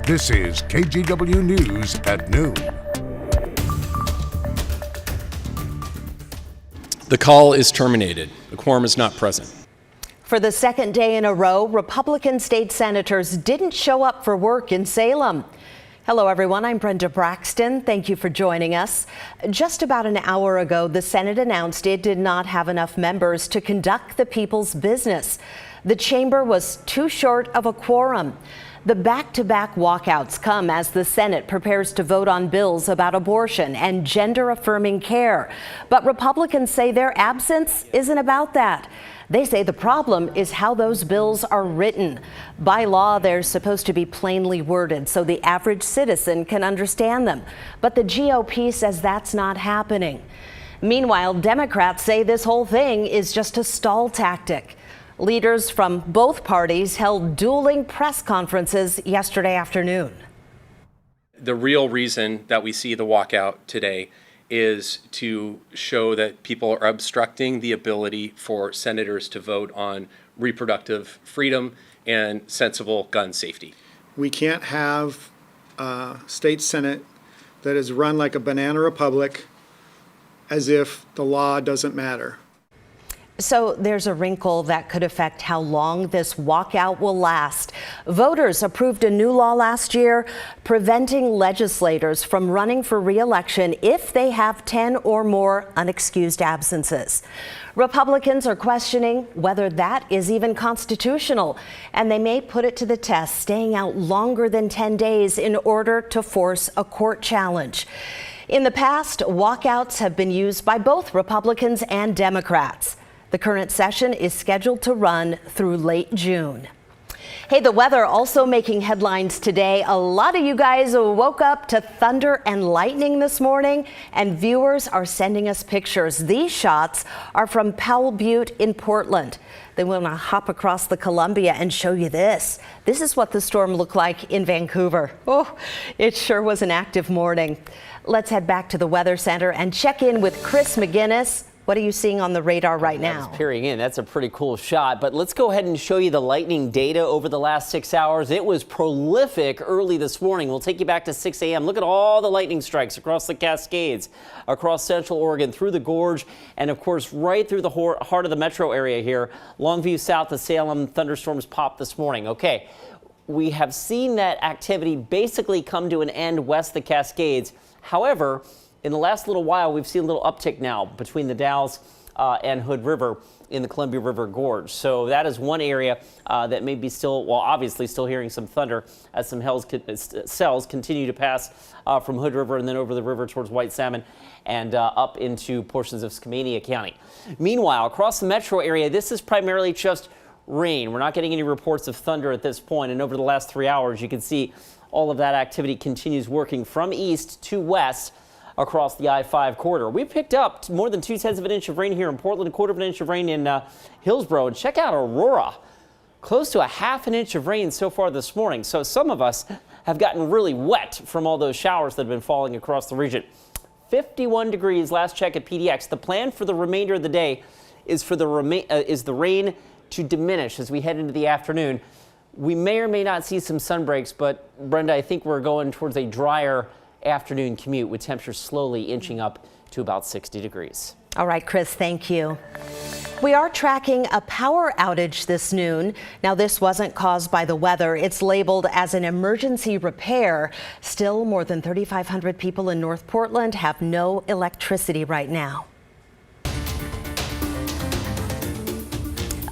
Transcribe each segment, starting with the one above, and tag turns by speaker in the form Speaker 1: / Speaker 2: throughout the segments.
Speaker 1: This is KGW News at noon.
Speaker 2: The call is terminated. The quorum is not present.
Speaker 3: For the second day in a row, Republican state senators didn't show up for work in Salem. Hello, everyone. I'm Brenda Braxton. Thank you for joining us. Just about an hour ago, the Senate announced it did not have enough members to conduct the people's business. The chamber was too short of a quorum. The back-to-back walkouts come as the Senate prepares to vote on bills about abortion and gender-affirming care. But Republicans say their absence isn't about that. They say the problem is how those bills are written. By law, they're supposed to be plainly worded so the average citizen can understand them. But the GOP says that's not happening. Meanwhile, Democrats say this whole thing is just a stall tactic. Leaders from both parties held dueling press conferences yesterday afternoon.
Speaker 2: The real reason that we see the walkout today is to show that people are obstructing the ability for senators to vote on reproductive freedom and sensible gun safety.
Speaker 4: We can't have a state senate that is run like a banana republic as if the law doesn't matter.
Speaker 3: So there's a wrinkle that could affect how long this walkout will last. Voters approved a new law last year preventing legislators from running for re-election if they have 10 or more unexcused absences. Republicans are questioning whether that is even constitutional, and they may put it to the test, staying out longer than 10 days in order to force a court challenge. In the past, walkouts have been used by both Republicans and Democrats. The current session is scheduled to run through late June. Hey, the weather also making headlines today. A lot of you guys woke up to thunder and lightning this morning, and viewers are sending us pictures. These shots are from Powell Butte in Portland. They want to hop across the Columbia and show you this. This is what the storm looked like in Vancouver. Oh, it sure was an active morning. Let's head back to the Weather Center and check in with Chris McGinnis. What are you seeing on the radar right now?
Speaker 5: Peering in, that's a pretty cool shot. But let's go ahead and show you the lightning data over the last 6 hours. It was prolific early this morning. We'll take you back to 6 a.m. Look at all the lightning strikes across the Cascades, across Central Oregon, through the Gorge, and of course right through the heart of the metro area here. Longview south of Salem, thunderstorms popped this morning. Okay, we have seen that activity basically come to an end west of the Cascades. However, in the last little while, we've seen a little uptick now between the Dalles and Hood River in the Columbia River Gorge. So that is one area that may be still, well, obviously still hearing some thunder as some cells continue to pass from Hood River and then over the river towards White Salmon and up into portions of Skamania County. Meanwhile, across the metro area, this is primarily just rain. We're not getting any reports of thunder at this point. And over the last 3 hours, you can see all of that activity continues working from east to west across the I-5 corridor. We picked up more than 2/10 of an inch of rain here in Portland, a quarter of an inch of rain in Hillsborough. And check out Aurora, close to a half an inch of rain so far this morning. So some of us have gotten really wet from all those showers that have been falling across the region. 51 degrees last check at PDX. The plan for the remainder of the day is for the rain to diminish as we head into the afternoon. We may or may not see some sun breaks, but Brenda, I think we're going towards a drier afternoon commute with temperatures slowly inching up to about 60 degrees.
Speaker 3: All right, Chris, thank you. We are tracking a power outage this noon. Now, this wasn't caused by the weather. It's labeled as an emergency repair. Still, more than 3,500 people in North Portland have no electricity right now.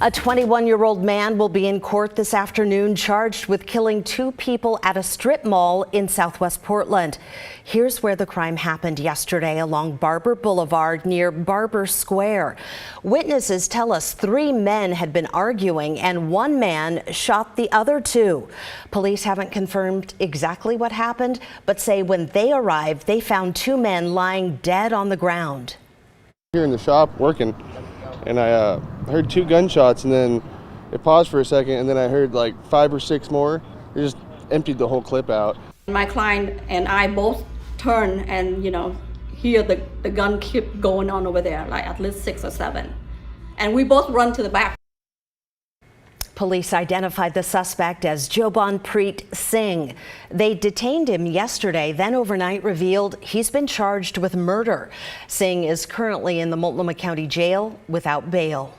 Speaker 3: A 21-year-old man will be in court this afternoon charged with killing 2 people at a strip mall in Southwest Portland. Here's where the crime happened yesterday along Barber Boulevard near Barber Square. Witnesses tell us 3 men had been arguing and 1 man shot the other 2. Police haven't confirmed exactly what happened, but say when they arrived, they found 2 men lying dead on the ground.
Speaker 6: Here in the shop working, and I heard 2 gunshots, and then it paused for a second, and then I heard like 5 or 6 more. They just emptied the whole clip out.
Speaker 7: My client and I both turn and, hear the gun keep going on over there, like at least 6 or 7. And we both run to the back.
Speaker 3: police identified the suspect as Jobonpreet Singh. They detained him yesterday, then overnight revealed he's been charged with murder. Singh is currently in the Multnomah County Jail without bail.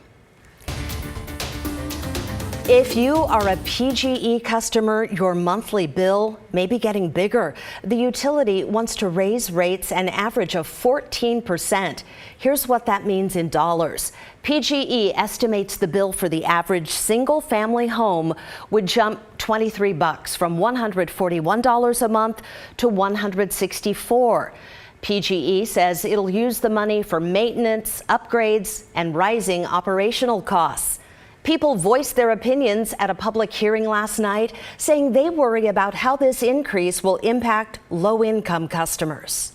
Speaker 3: If you are a PGE customer, your monthly bill may be getting bigger. The utility wants to raise rates an average of 14%. Here's what that means in dollars. PGE estimates the bill for the average single-family home would jump $23 from $141 a month to $164. PGE says it'll use the money for maintenance, upgrades, and rising operational costs. People voiced their opinions at a public hearing last night, saying they worry about how this increase will impact low-income customers.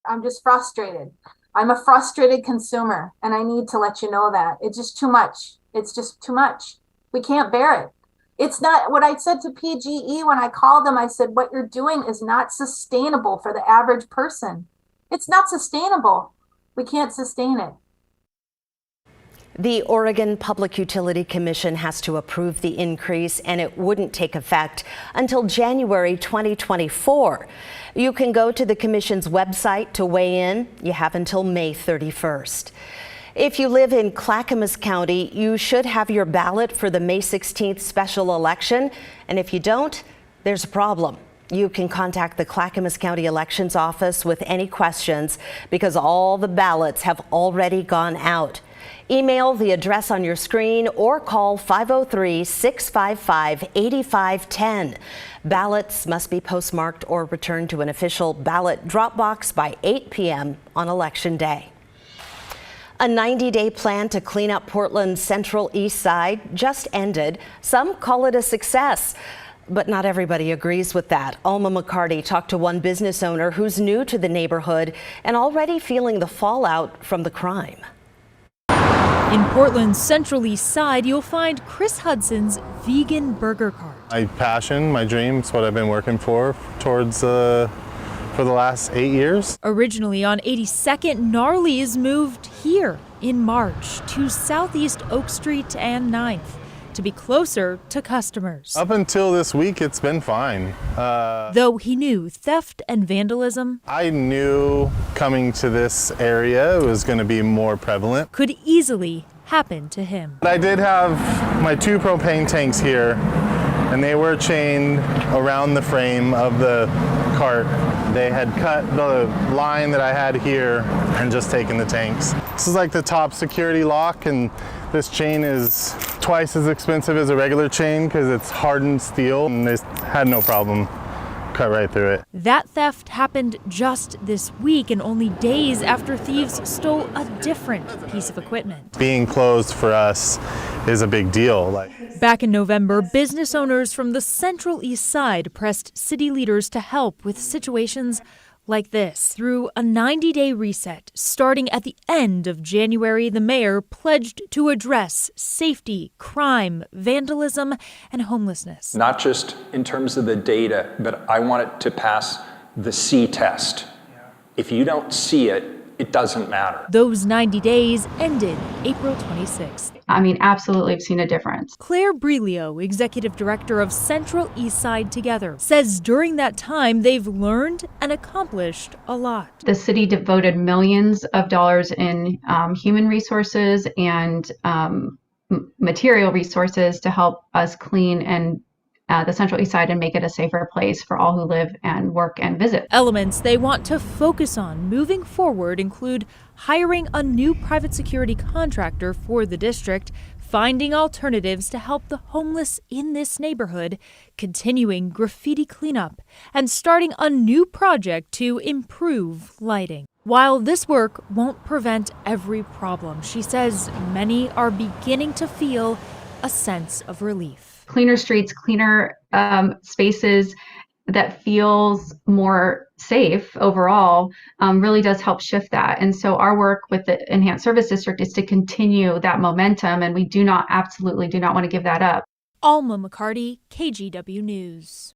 Speaker 8: I'm just frustrated. I'm a frustrated consumer, and I need to let you know that. It's just too much. It's just too much. We can't bear it. It's not what I said to PGE when I called them. I said, what you're doing is not sustainable for the average person. It's not sustainable. We can't sustain it.
Speaker 3: The Oregon Public Utility Commission has to approve the increase, and it wouldn't take effect until January 2024. You can go to the Commission's website to weigh in. You have until May 31st. If you live in Clackamas County, you should have your ballot for the May 16th special election. And if you don't, there's a problem. You can contact the Clackamas County Elections Office with any questions because all the ballots have already gone out. Email the address on your screen or call 503-655-8510. Ballots must be postmarked or returned to an official ballot drop box by 8 p.m. on Election Day. A 90-day plan to clean up Portland's Central East Side just ended. Some call it a success, but not everybody agrees with that. Alma McCarty talked to one business owner who's new to the neighborhood and already feeling the fallout from the crime.
Speaker 9: In Portland's Central East Side, you'll find Chris Hudson's vegan burger cart.
Speaker 10: My passion, my dreams, what I've been working for the last 8 years.
Speaker 9: Originally on 82nd, Gnarly's moved here in March to Southeast Oak Street and 9th to be closer to customers.
Speaker 10: Up until this week, it's been fine.
Speaker 9: Though he knew theft and vandalism,
Speaker 10: I knew coming to this area was going to be more prevalent.
Speaker 9: Could easily happen to him.
Speaker 10: I did have my 2 propane tanks here, and they were chained around the frame of the cart. They had cut the line that I had here and just taken the tanks. This is like the top security lock, and this chain is twice as expensive as a regular chain because it's hardened steel, and they had no problem. Cut right through it.
Speaker 9: That theft happened just this week and only days after thieves stole a different piece of equipment.
Speaker 10: Being closed for us is a big deal.
Speaker 9: Back in November, business owners from the Central East Side pressed city leaders to help with situations like this. Through a 90-day reset, starting at the end of January, the mayor pledged to address safety, crime, vandalism, and homelessness.
Speaker 11: Not just in terms of the data, but I want it to pass the C test. If you don't see it, it doesn't matter.
Speaker 9: Those 90 days ended April 26th.
Speaker 12: I mean, absolutely, I've seen a difference.
Speaker 9: Claire Brelio, executive director of Central East Side Together, says during that time they've learned and accomplished a lot.
Speaker 12: The city devoted millions of dollars in human resources and material resources to help us clean and the Central East Side and make it a safer place for all who live and work and visit.
Speaker 9: Elements they want to focus on moving forward include hiring a new private security contractor for the district, finding alternatives to help the homeless in this neighborhood, continuing graffiti cleanup, and starting a new project to improve lighting. While this work won't prevent every problem, she says many are beginning to feel a sense of relief.
Speaker 12: Cleaner streets, cleaner spaces that feels more safe overall really does help shift that. And so our work with the Enhanced Service District is to continue that momentum, and we absolutely do not want to give that up.
Speaker 9: Alma McCarty, KGW News.